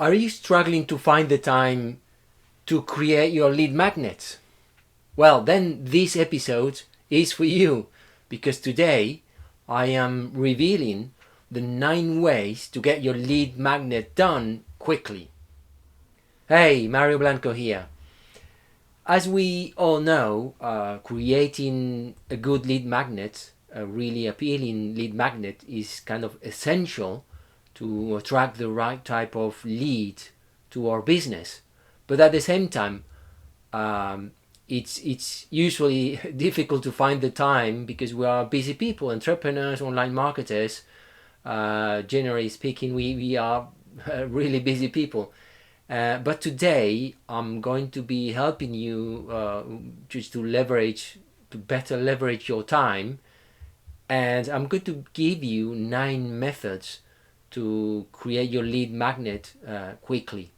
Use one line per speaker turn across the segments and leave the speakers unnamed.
Are you struggling to find the time to create your lead magnets? Well, then this episode is for you, because today I am revealing the 9 ways to get your lead magnet done quickly. Hey, Mario Blanco here. As we all know, creating a good lead magnet, a really appealing lead magnet, is kind of essential to attract the right type of lead to our business. But at the same time, it's usually difficult to find the time because we are busy people, entrepreneurs, online marketers. Generally speaking, we are really busy people. But today I'm going to be helping you just to better leverage your time, and I'm going to give you 9 methods to create your lead magnet quickly.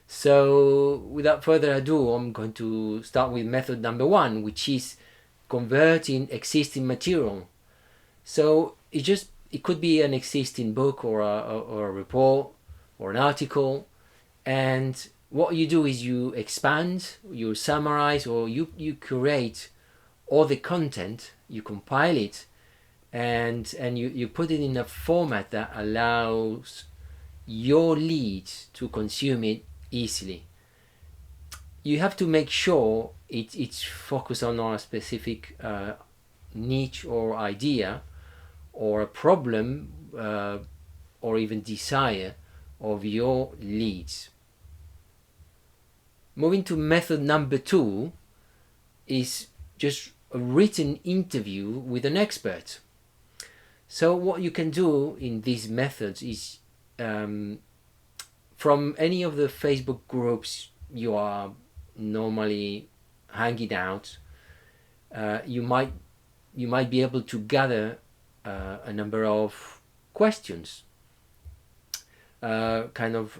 So without further ado, I'm going to start with method number 1, which is converting existing material. So it could be an existing book or a report or an article, and what you do is you expand, you summarize, or you curate all the content, you compile it, and you put it in a format that allows your leads to consume it easily. You have to make sure it's focused on a specific niche or idea or a problem or even desire of your leads. Moving to method number 2 is just a written interview with an expert. So what you can do in these methods is from any of the Facebook groups you are normally hanging out, you might be able to gather a number of questions, kind of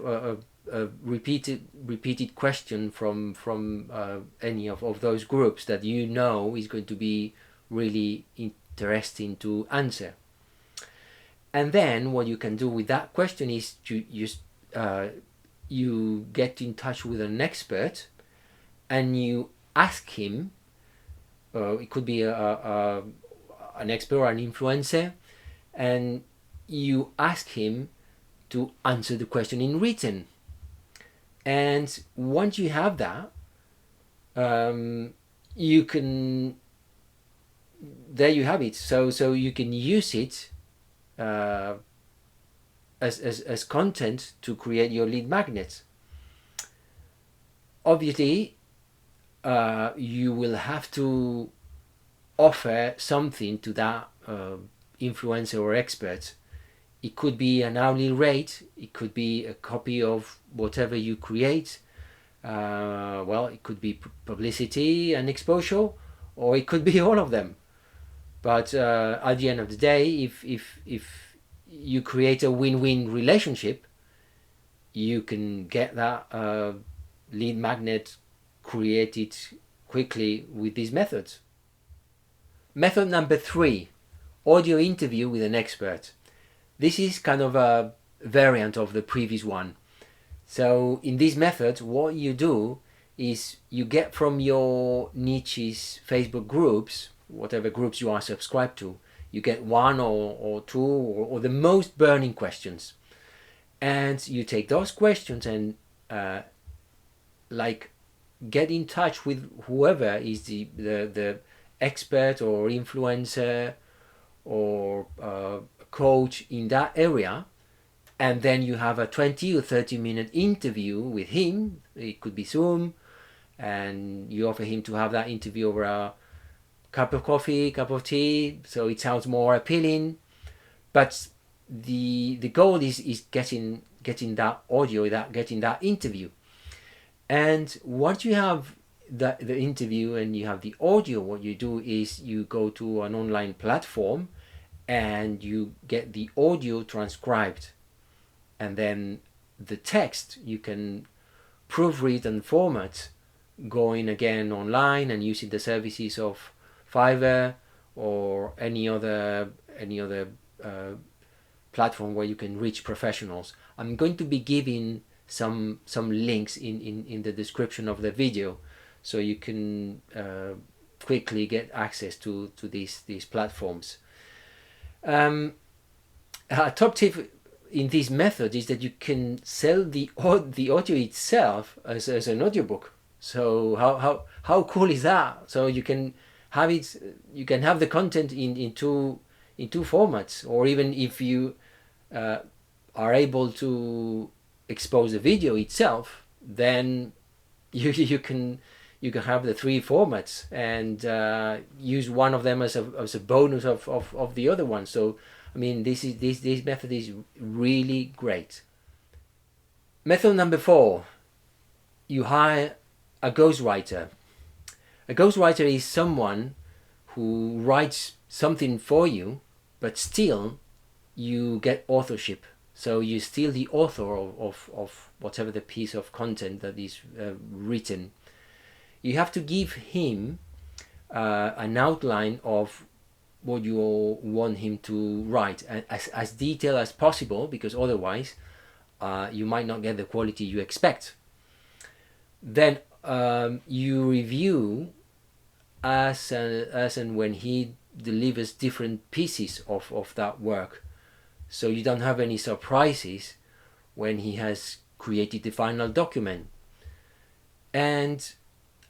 a repeated question from any of those groups that you know is going to be really interesting to answer. And then what you can do with that question is you get in touch with an expert and you ask him, it could be an expert or an influencer, and you ask him to answer the question in written. And once you have that, you can, there you have it. So you can use it as content to create your lead magnets. Obviously, you will have to offer something to that influencer or expert. It could be an hourly rate, it could be a copy of whatever you create, it could be publicity and exposure, or it could be all of them. But at the end of the day, if you create a win-win relationship, you can get that lead magnet created quickly with these methods. Method number 3, audio interview with an expert. This is kind of a variant of the previous one. So in this method, what you do is you get from your niche's Facebook groups, whatever groups you are subscribed to, you get 1 or 2 or the most burning questions. And you take those questions and get in touch with whoever is the expert or influencer or coach in that area, and then you have a 20 or 30 minute interview with him. It could be Zoom, and you offer him to have that interview over a cup of coffee, cup of tea, so it sounds more appealing. But the goal is getting that audio, getting that interview. And once you have the interview and you have the audio, what you do is you go to an online platform and you get the audio transcribed, and then the text you can proofread and format, going again online and using the services of Fiverr or any other platform where you can reach professionals. I'm going to be giving some links in the description of the video, so you can quickly get access to these platforms. A top tip in this method is that you can sell the audio itself as an audiobook. So how cool is that? So you can have it, you can have the content in two formats, or even if you are able to expose the video itself, then you can have the three formats and use one of them as a bonus of the other one. So I mean, this method is really great. Method number 4, you hire a ghostwriter. A ghostwriter is someone who writes something for you, but still you get authorship. So you're still the author of whatever the piece of content that is written. You have to give him an outline of what you want him to write, as detailed as possible, because otherwise you might not get the quality you expect. Then you review as and when he delivers different pieces of that work, so you don't have any surprises when he has created the final document. And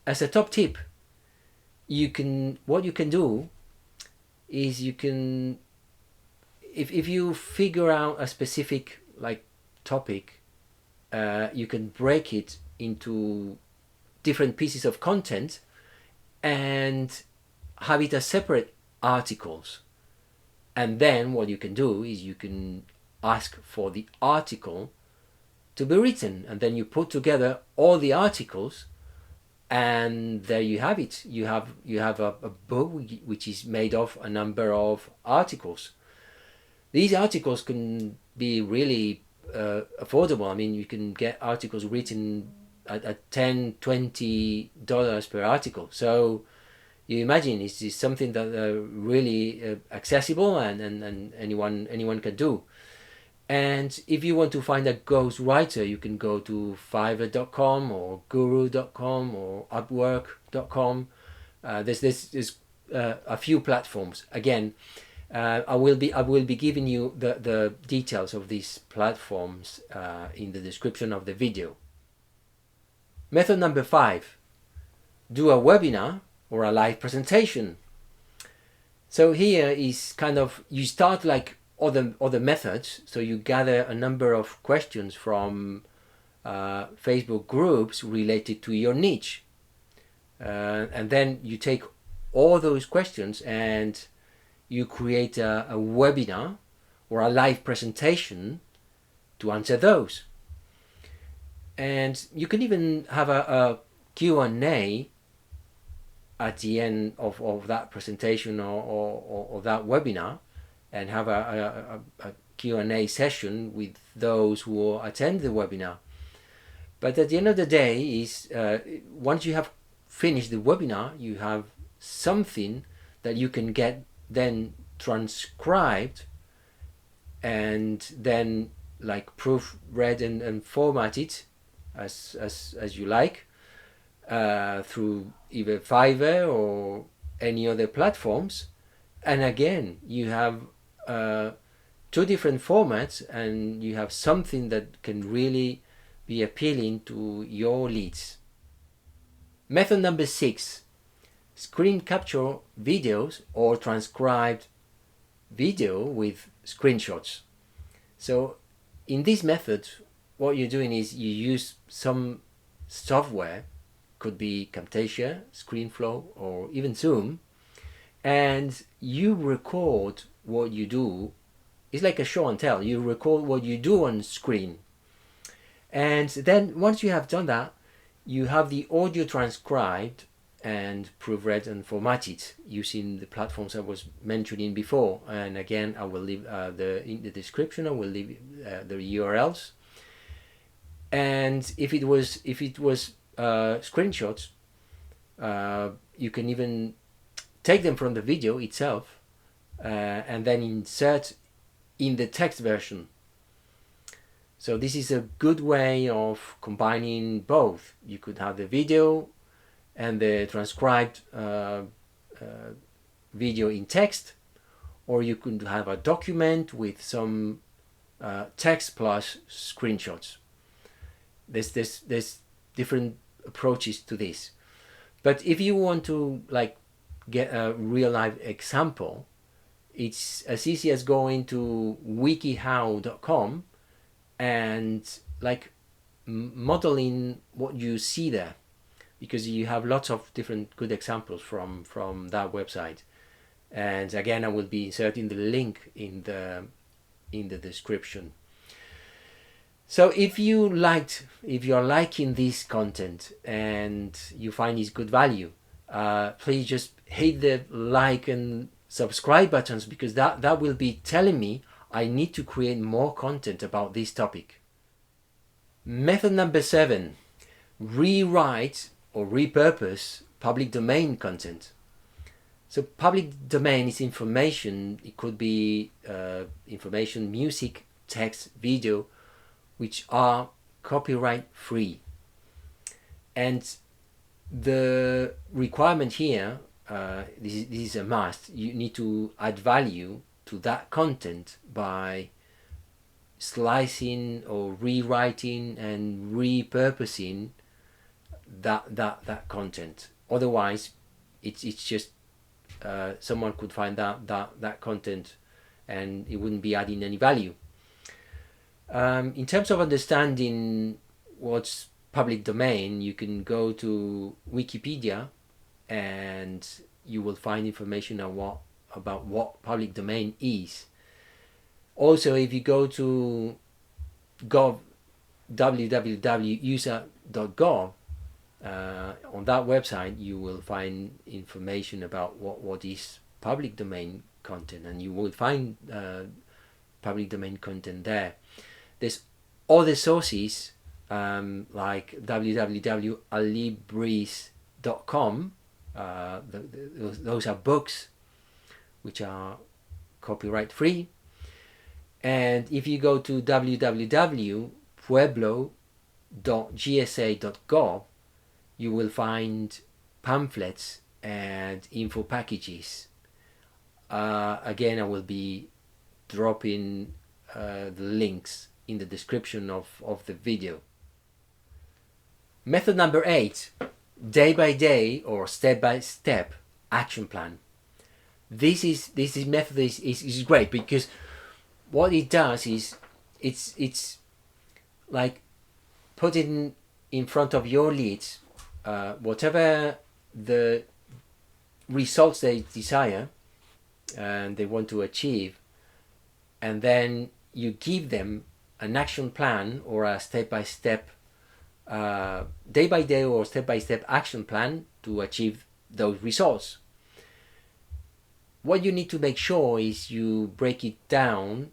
as a top tip, what you can do is you can, if you figure out a specific topic, you can break it into different pieces of content and have it as separate articles. And then what you can do is you can ask for the article to be written, and then you put together all the articles, and there you have it. You have a book which is made of a number of articles. These articles can be really affordable. I mean, you can get articles written at $10-20 per article. So you imagine it's something that really accessible and anyone can do. And if you want to find a ghostwriter, you can go to Fiverr.com or Guru.com or Upwork.com. There's a few platforms. Again, I will be giving you the details of these platforms in the description of the video. Method number 5: do a webinar or a live presentation. So here is kind of, you start like other methods. So you gather a number of questions from Facebook groups related to your niche, and then you take all those questions and you create a webinar or a live presentation to answer those. And you can even have a Q&A at the end of that presentation or that webinar, and have a Q&A session with those who attend the webinar. But at the end of the day is once you have finished the webinar, you have something that you can get then transcribed and then proofread and formatted as you like through either Fiverr or any other platforms. And again, you have two different formats, and you have something that can really be appealing to your leads. Method number 6: screen capture videos or transcribed video with screenshots. So in this method, what you're doing is you use some software, could be Camtasia, ScreenFlow, or even Zoom, and you record what you do. It's like a show and tell. You record what you do on screen, and then once you have done that, you have the audio transcribed and proofread and formatted using the platforms I was mentioning before. And again, I will leave in the description. I will leave the URLs. And if it was screenshots, you can even take them from the video itself and then insert in the text version. So this is a good way of combining both. You could have the video and the transcribed video in text, or you could have a document with some text plus screenshots. There's different approaches to this. But if you want to like get a real life example, it's as easy as going to wikihow.com and like modeling what you see there, because you have lots of different good examples from that website. And again, I will be inserting the link in the description. So if you're liking this content and you find it's good value, please just hit the like and subscribe buttons, because that will be telling me I need to create more content about this topic. Method number 7, rewrite or repurpose public domain content. So public domain is information. It could be information, music, text, video, which are copyright free. And the requirement here, this is a must. You need to add value to that content by slicing or rewriting and repurposing that content. Otherwise, it's just someone could find that content and it wouldn't be adding any value. In terms of understanding what's public domain, you can go to Wikipedia and you will find information on about what public domain is. Also, if you go to www.user.gov, on that website you will find information about what is public domain content, and you will find public domain content there. There's other sources like www.alibris.com. Those are books which are copyright free. And if you go to www.pueblo.gsa.gov, you will find pamphlets and info packages. Again, I will be dropping the links in the description of the video. Method number 8, day by day or step by step action plan. This method is great, because what it does is it's like putting in front of your leads whatever the results they desire and they want to achieve, and then you give them an action plan or a step-by-step day-by-day or step-by-step action plan to achieve those results. What you need to make sure is you break it down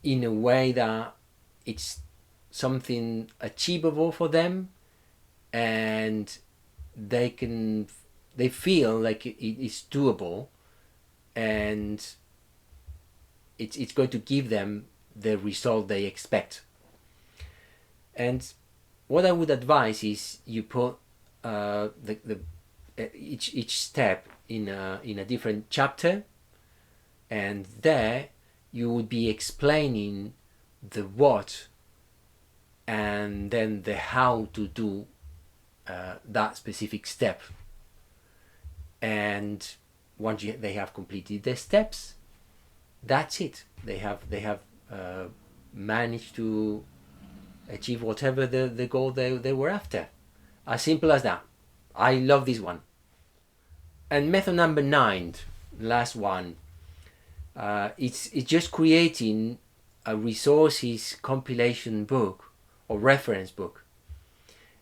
in a way that it's something achievable for them, and they feel like it is doable, and it's going to give them the result they expect. And what I would advise is you put each step in a different chapter, and there you would be explaining the what and then the how to do that specific step. And once they have completed the steps, that's it. They have managed to achieve whatever the goal they were after. As simple as that. I love this one. And method number 9, last one, it's just creating a resources compilation book or reference book.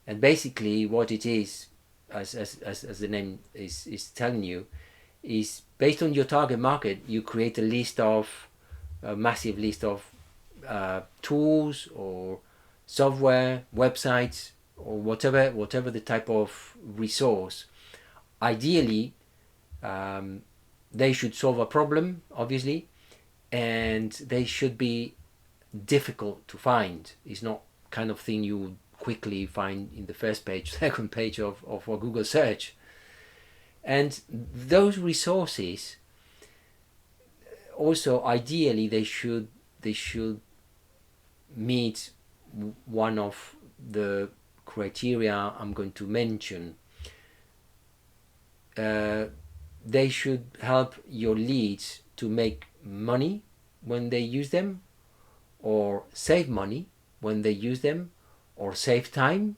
And basically what it is, as the name is telling you, is based on your target market. You create a massive list of tools or software, websites, or whatever the type of resource. Ideally, they should solve a problem, obviously, and they should be difficult to find. It's not kind of thing you would quickly find in the first page, second page of a Google search. And those resources also, ideally, they should meet one of the criteria I'm going to mention. They should help your leads to make money when they use them, or save money when they use them, or save time,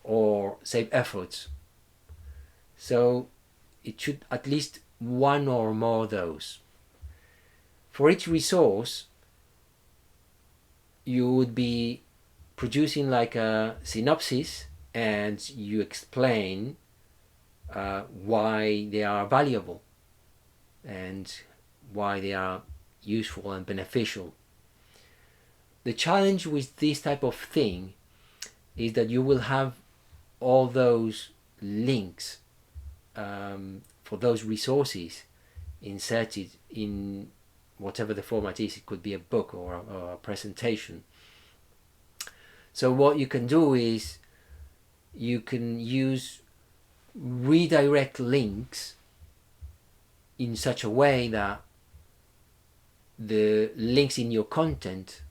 or save efforts. So it should at least one or more of those. For each resource, you would be producing like a synopsis, and you explain why they are valuable and why they are useful and beneficial. The challenge with this type of thing is that you will have all those links for those resources inserted in whatever the format is. It could be a book or a presentation. So what you can do is you can use redirect links in such a way that the links in your content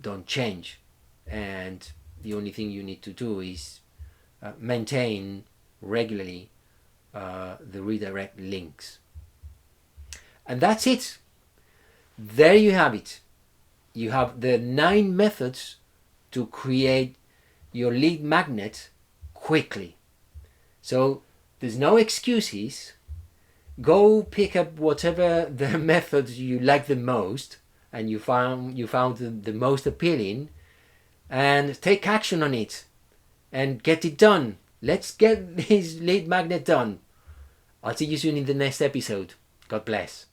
don't change, and the only thing you need to do is maintain regularly the redirect links. And that's it. There you have it. You have the 9 methods to create your lead magnet quickly. So there's no excuses. Go pick up whatever the methods you like the most and you found the most appealing, and take action on it and get it done. Let's get this lead magnet done. I'll see you soon in the next episode. God bless.